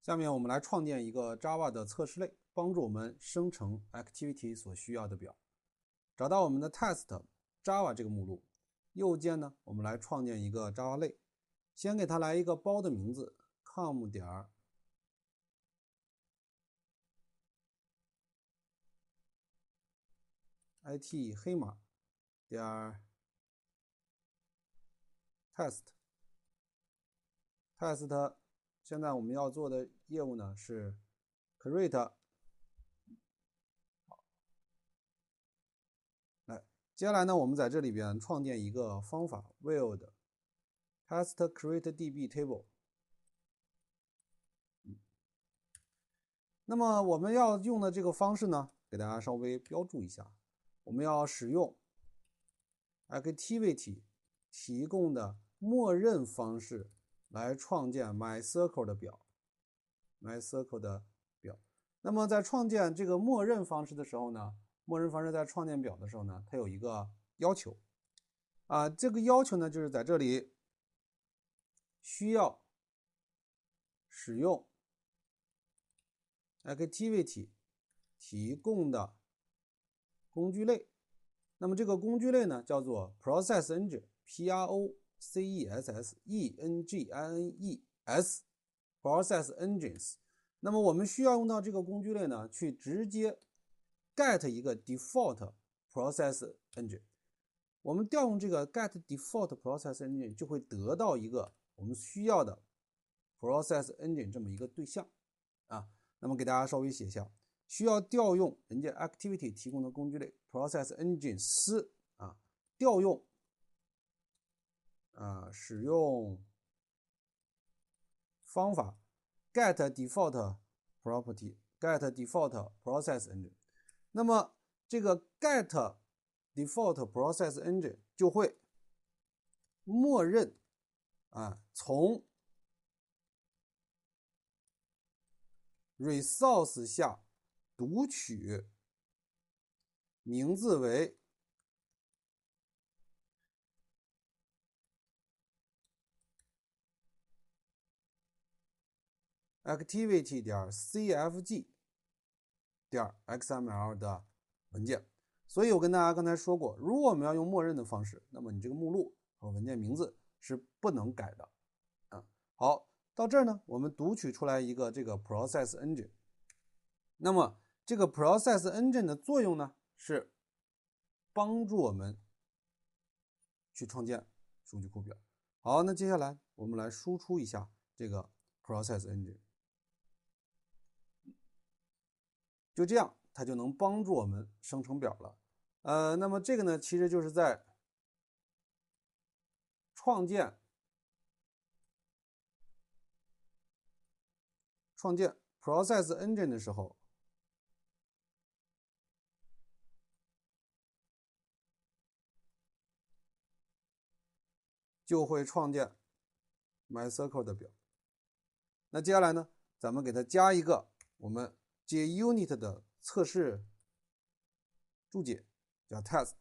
下面我们来创建一个 Java 的测试类，帮助我们生成 Activity 所需要的表。找到我们的 Test Java 这个目录，右键呢，我们来创建一个 Java 类，先给它来一个包的名字 com 点 it 黑马点 test。现在我们要做的业务呢是 create。来，接下来呢，我们在这里边创建一个方法 build test create db table。那么我们要用的这个方式呢，给大家稍微标注一下，我们要使用 Activity 提供的默认方式来创建 MySQL 的表。那么在创建这个默认方式的时候呢，默认方式在创建表的时候呢，它有一个要求这个要求呢，就是在这里需要使用 Activity 提供的工具类。那么这个工具类呢，叫做 Process Engine Process Engines Process Engines。那么我们需要用到这个工具类呢，去直接 get 一个 default process engine。我们调用这个 get default process engine 就会得到一个我们需要的 process engine 这么一个对象那么给大家稍微写一下，需要调用人家 activity 提供的工具类 process engines 调用使用方法 get default property get default process engine。那么这个 get default process engine 就会默认从 resource 下读取名字为activity.cfg.xml 的文件。所以我跟大家刚才说过，如果我们要用默认的方式，那么你这个目录和文件名字是不能改的好，到这儿呢，我们读取出来一个这个 process engine。那么这个 process engine 的作用呢，是帮助我们去创建数据库表。好，那接下来我们来输出一下这个 process engine。就这样，它就能帮助我们生成表了。那么这个呢，其实就是在创建 process engine 的时候，就会创建 MySQL 的表。那接下来呢，咱们给它加一个我们 JUnit 的测试注解，叫 test。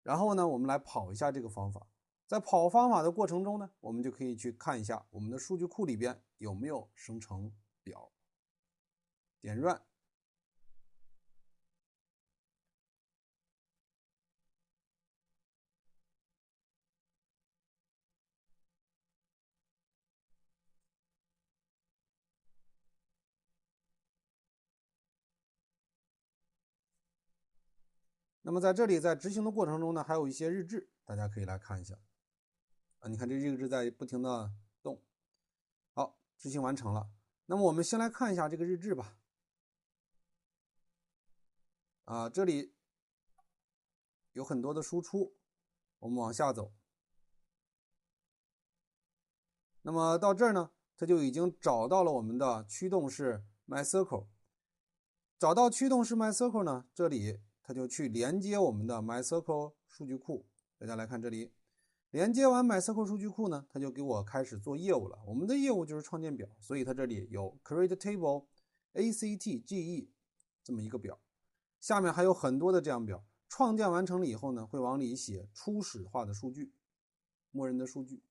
然后呢，我们来跑一下这个方法。在跑方法的过程中呢，我们就可以去看一下我们的数据库里边有没有生成表。点 run。那么在这里，在执行的过程中呢，还有一些日志，大家可以来看一下你看这日志在不停的动。好，执行完成了。那么我们先来看一下这个日志吧。这里有很多的输出，我们往下走。那么到这儿呢，它就已经找到了我们的驱动式 MySQL。找到驱动式 MySQL 呢，这里它就去连接我们的 MySQL 数据库。大家来看这里，连接完 MySQL 数据库呢，它就给我开始做业务了。我们的业务就是创建表，所以它这里有 create table ACTGE 这么一个表，下面还有很多的这样表。创建完成了以后呢，会往里写初始化的数据，默认的数据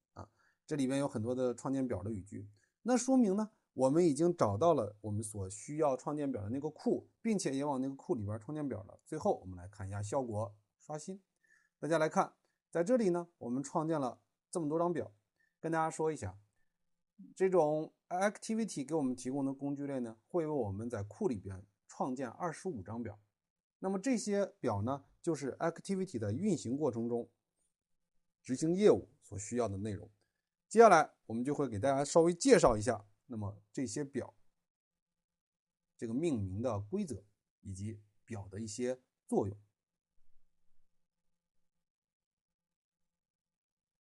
这里边有很多的创建表的语句。那说明呢，我们已经找到了我们所需要创建表的那个库，并且也往那个库里边创建表了。最后我们来看一下效果，刷新。大家来看，在这里呢，我们创建了这么多张表。跟大家说一下，这种 Activity 给我们提供的工具类呢，会为我们在库里边创建25张表。那么这些表呢，就是 Activity 的运行过程中执行业务所需要的内容。接下来我们就会给大家稍微介绍一下，那么这些表这个命名的规则以及表的一些作用。